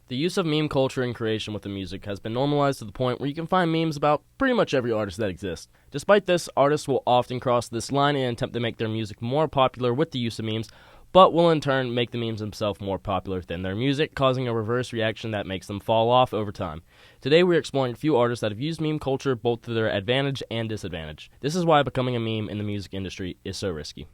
The use of meme culture in creation with the music has been normalized to the point where you can find memes about pretty much every artist that exists. Despite this, artists will often cross this line and attempt to make their music more popular with the use of memes, but will in turn make the memes themselves more popular than their music, causing a reverse reaction that makes them fall off over time. Today we're exploring a few artists that have used meme culture both to their advantage and disadvantage. This is why becoming a meme in the music industry is so risky.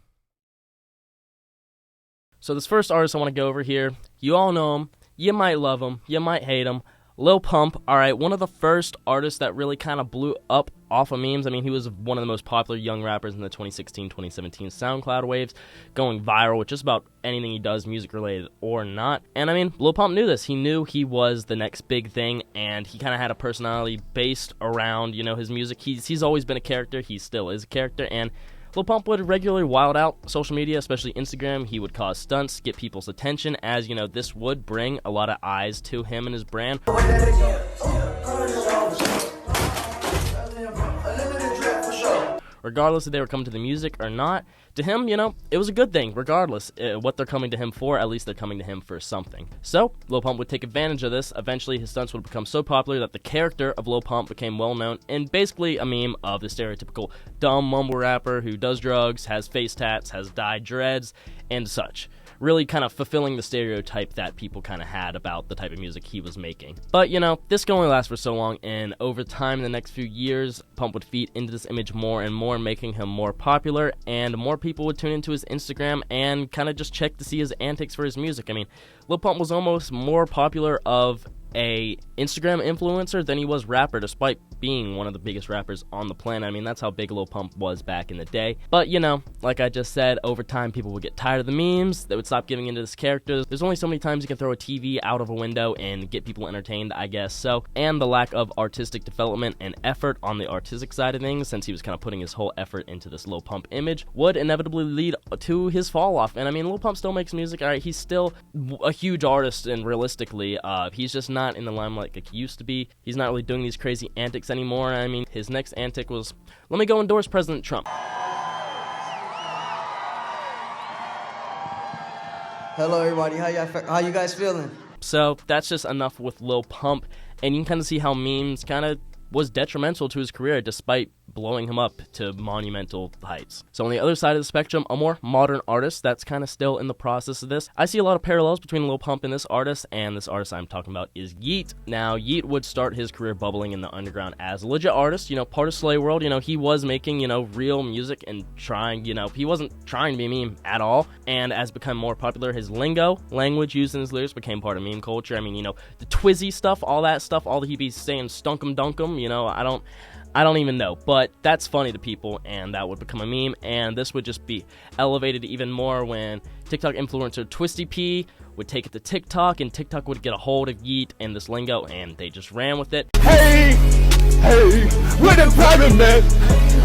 So this first artist I want to go over here, you all know him. You might love him, you might hate him. Lil Pump, alright, one of the first artists that really kind of blew up off of memes. I mean, he was one of the most popular young rappers in the 2016-2017 SoundCloud waves, going viral with just about anything he does, music-related or not. And I mean, Lil Pump knew this. He knew he was the next big thing, and he kind of had a personality based around, his music. He's always been a character. He still is a character, and Lil Pump would regularly wild out social media, especially Instagram. He would cause stunts, get people's attention, as, this would bring a lot of eyes to him and his brand. Regardless if they were coming to the music or not, to him, it was a good thing. Regardless what they're coming to him for, at least they're coming to him for something. So, Lil Pump would take advantage of this. Eventually, his stunts would become so popular that the character of Lil Pump became well-known and basically a meme of the stereotypical dumb mumble rapper who does drugs, has face tats, has dyed dreads, and such. Really kind of fulfilling the stereotype that people kind of had about the type of music he was making. But, this can only last for so long, and over time, in the next few years, Pump would feed into this image more and more, making him more popular, and more people would tune into his Instagram and kind of just check to see his antics for his music. I mean, Lil Pump was almost more popular of a Instagram influencer than he was rapper, despite being one of the biggest rappers on the planet. I mean, that's how big Lil Pump was back in the day. But, like I just said, over time people would get tired of the memes. They would stop giving into this character. There's only so many times you can throw a TV out of a window and get people entertained, I guess so. And the lack of artistic development and effort on the artistic side of things, since he was kind of putting his whole effort into this Lil Pump image, would inevitably lead to his fall off. And I mean, Lil Pump still makes music. Alright, he's still a huge artist, and realistically, he's just not in the limelight like he used to be. He's not really doing these crazy antics anymore. I mean, his next antic was, let me go endorse President Trump. Hello everybody, how you guys feeling? So that's just enough with Lil Pump, and you can kind of see how memes kind of was detrimental to his career despite blowing him up to monumental heights. So on the other side of the spectrum, a more modern artist that's kind of still in the process of this. I see a lot of parallels between Lil Pump and this artist I'm talking about is Yeat. Now, Yeat would start his career bubbling in the underground as a legit artist, part of Slay World. He was making, real music and trying, he wasn't trying to be a meme at all. And as become more popular, his lingo, language used in his lyrics became part of meme culture. I mean, the twizzy stuff, all that stuff, all that he'd be saying stunkum dunkum, I don't even know, but that's funny to people, and that would become a meme, and this would just be elevated even more when TikTok influencer Twisty P would take it to TikTok, and TikTok would get a hold of Yeat and this lingo, and they just ran with it. Hey, with a private man,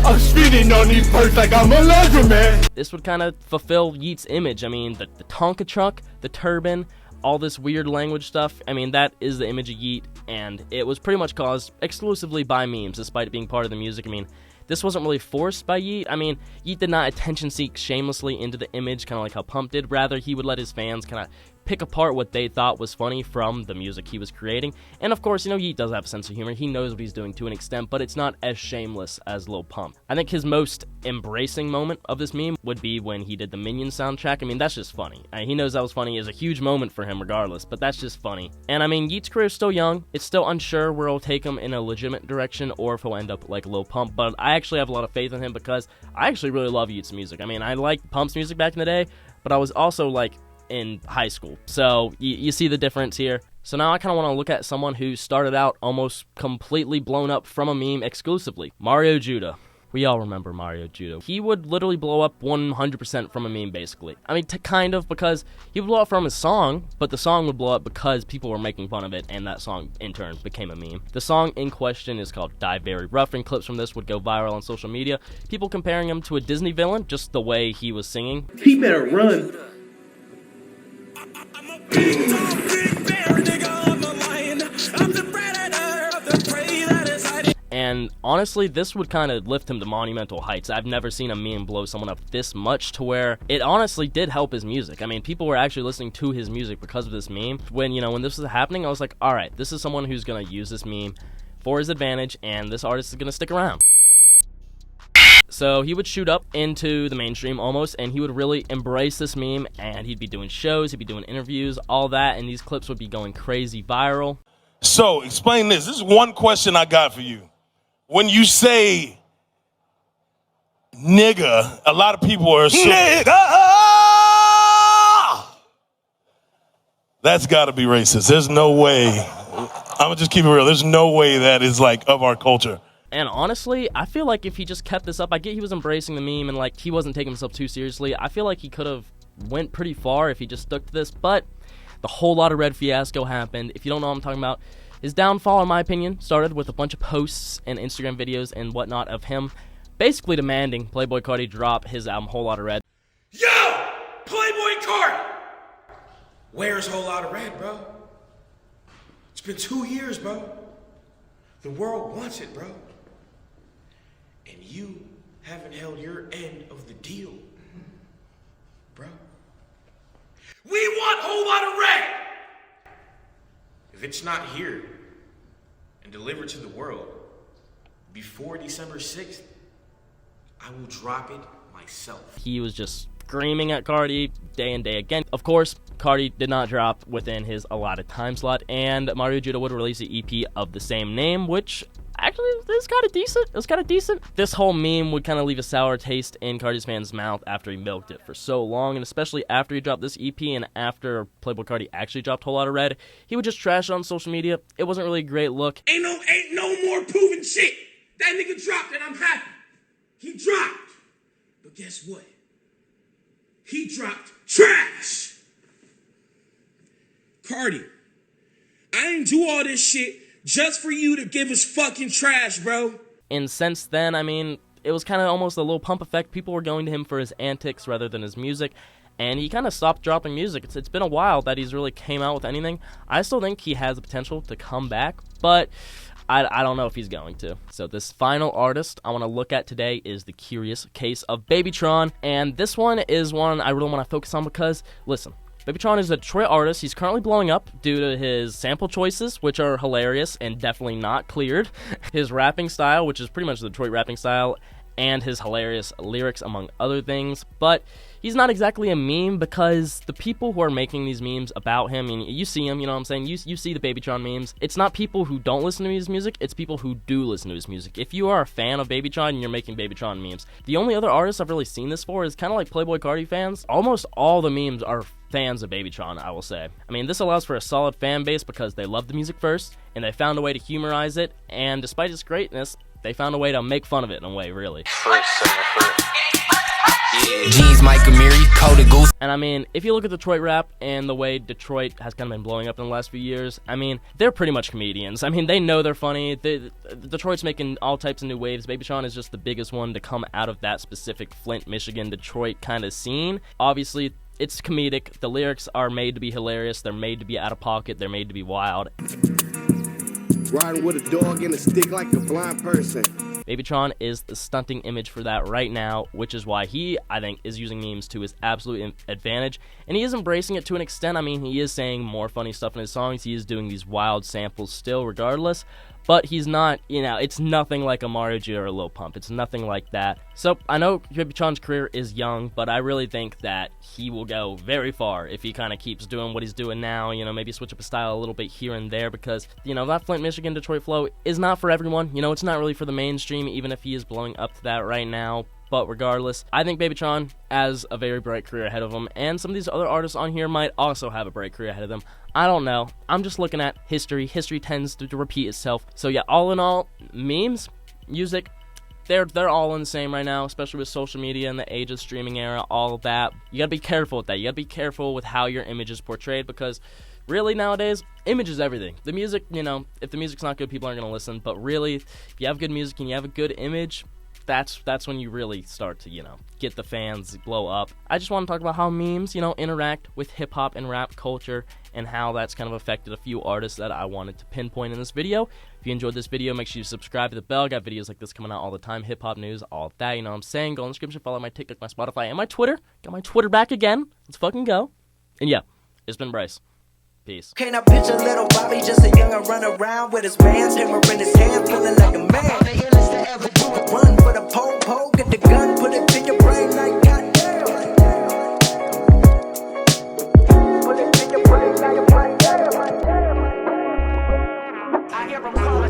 I'm speeding on these perks like I'm a laundromat. This would kind of fulfill Yeat's image. I mean, the Tonka truck, the turban, all this weird language stuff, I mean, that is the image of Yeat, and it was pretty much caused exclusively by memes, despite it being part of the music. I mean, this wasn't really forced by Yeat. I mean, Yeat did not attention-seek shamelessly into the image, kind of like how Pump did. Rather, he would let his fans kind of pick apart what they thought was funny from the music he was creating. And of course, Yeat does have a sense of humor. He knows what he's doing to an extent, but it's not as shameless as Lil Pump. I think his most embracing moment of this meme would be when he did the Minions soundtrack. I mean, that's just funny. He knows that was funny. It's a huge moment for him regardless, but that's just funny. And I mean, Yeat's career is still young. It's still unsure where it'll take him in a legitimate direction or if he'll end up like Lil Pump, but I actually have a lot of faith in him because I actually really love Yeat's music. I mean, I liked Pump's music back in the day, but I was also in high school. So you see the difference here. So now I kind of want to look at someone who started out almost completely blown up from a meme exclusively. Mario Judah. We all remember Mario Judah. He would literally blow up 100% from a meme, basically. I mean, kind of, because he would blow up from his song, but the song would blow up because people were making fun of it, and that song, in turn, became a meme. The song in question is called Die Very Rough, and clips from this would go viral on social media. People comparing him to a Disney villain, just the way he was singing. He better run. And And honestly, this would kind of lift him to monumental heights. I've never seen a meme blow someone up this much to where it honestly did help his music. I mean, people were actually listening to his music because of this meme. When this was happening, I was like, all right, this is someone who's going to use this meme for his advantage, and this artist is going to stick around. So he would shoot up into the mainstream almost, and he would really embrace this meme, and he'd be doing shows, he'd be doing interviews, all that, and these clips would be going crazy viral. So explain this. This is one question I got for you. When you say nigga, a lot of people are nigga. That's got to be racist. There's no way. I'm gonna just keep it real. There's no way that is like of our culture. And honestly, I feel like if he just kept this up, I get he was embracing the meme and like he wasn't taking himself too seriously. I feel like he could have went pretty far if he just stuck to this, but the whole lot of red fiasco happened. If you don't know what I'm talking about, his downfall, in my opinion, started with a bunch of posts and Instagram videos and whatnot of him basically demanding Playboi Carti drop his album Whole Lotta Red. Yo! Playboi Carti! Where's Whole Lotta Red, bro? It's been 2 years, bro. The world wants it, bro. And you haven't held your end of the deal, bro. We want Whole Lotta Red! If it's not here and delivered to the world before December 6th, I will drop it myself. He was just screaming at Carti day and day again. Of course, Carti did not drop within his allotted time slot, and Mario Judah would release an EP of the same name, which actually is kind of decent. It was kind of decent. This whole meme would kind of leave a sour taste in Carti's fans' mouth after he milked it for so long, and especially after he dropped this EP and after Playboi Carti actually dropped Whole Lotta Red, he would just trash it on social media. It wasn't really a great look. Ain't no more proven shit. That nigga dropped and I'm happy. He dropped. But guess what? He dropped trash. Carti, I didn't do all this shit just for you to give us fucking trash, bro. And since then, I mean, it was kind of almost a Lil Pump effect. People were going to him for his antics rather than his music, and he kind of stopped dropping music. It's been a while that he's really came out with anything. I still think he has the potential to come back, but I don't know if he's going to. So this final artist I want to look at today is the curious case of BabyTron, and this one is one I really want to focus on because, listen, BabyTron is a Detroit artist. He's currently blowing up due to his sample choices, which are hilarious and definitely not cleared, his rapping style, which is pretty much the Detroit rapping style, and his hilarious lyrics, among other things. But he's not exactly a meme because the people who are making these memes about him, and you see him, you know what I'm saying? You see the BabyTron memes. It's not people who don't listen to his music, it's people who do listen to his music. If you are a fan of BabyTron and you're making BabyTron memes, the only other artist I've really seen this for is kind of like Playboi Carti fans. Almost all the memes are fans of BabyTron, I will say. I mean, this allows for a solid fan base because they love the music first, and they found a way to humorize it, and despite its greatness, they found a way to make fun of it in a way, really. Jeans, Mike Amiri, Cody Goose. And I mean, if you look at Detroit rap and the way Detroit has kind of been blowing up in the last few years, I mean, they're pretty much comedians. I mean, they know they're funny. Detroit's making all types of new waves. BabyTron is just the biggest one to come out of that specific Flint, Michigan, Detroit kind of scene. Obviously, it's comedic. The lyrics are made to be hilarious. They're made to be out of pocket. They're made to be wild. Riding with a dog and a stick like a blind person. BabyTron is the stunting image for that right now, which is why he, I think, is using memes to his absolute advantage, and he is embracing it to an extent. I mean, he is saying more funny stuff in his songs, he is doing these wild samples still regardless, but he's not, it's nothing like a Mario Judah or a Lil Pump. It's nothing like that. So, I know BabyTron's career is young, but I really think that he will go very far if he kind of keeps doing what he's doing now, maybe switch up his style a little bit here and there, because, that Flint, Michigan, Detroit flow is not for everyone. It's not really for the mainstream, even if he is blowing up to that right now. But regardless, I think BabyTron has a very bright career ahead of him, and some of these other artists on here might also have a bright career ahead of them. I don't know. I'm just looking at history. History tends to repeat itself. So yeah, all in all, memes, music, they're all in the same right now, especially with social media and the age of streaming era, all of that. You gotta be careful with that. You gotta be careful with how your image is portrayed, because really nowadays, image is everything. The music, if the music's not good, people aren't gonna listen. But really, if you have good music and you have a good image, that's when you really start to, get the fans blow up. I just want to talk about how memes, interact with hip-hop and rap culture and how that's kind of affected a few artists that I wanted to pinpoint in this video. If you enjoyed this video, make sure you subscribe to the bell. I got videos like this coming out all the time, hip-hop news, all that, you know what I'm saying? Go in the description, follow my TikTok, my Spotify, and my Twitter. Got my Twitter back again. Let's fucking go. And yeah, it's been Bryce. Peace. Can I picture little Bobby, just a young'un run around with his bands, hammer in his hand, feeling like a man. Run for the pole, get the gun, put it in your brain like goddamn. Put it in your brain like goddamn. I hear him calling.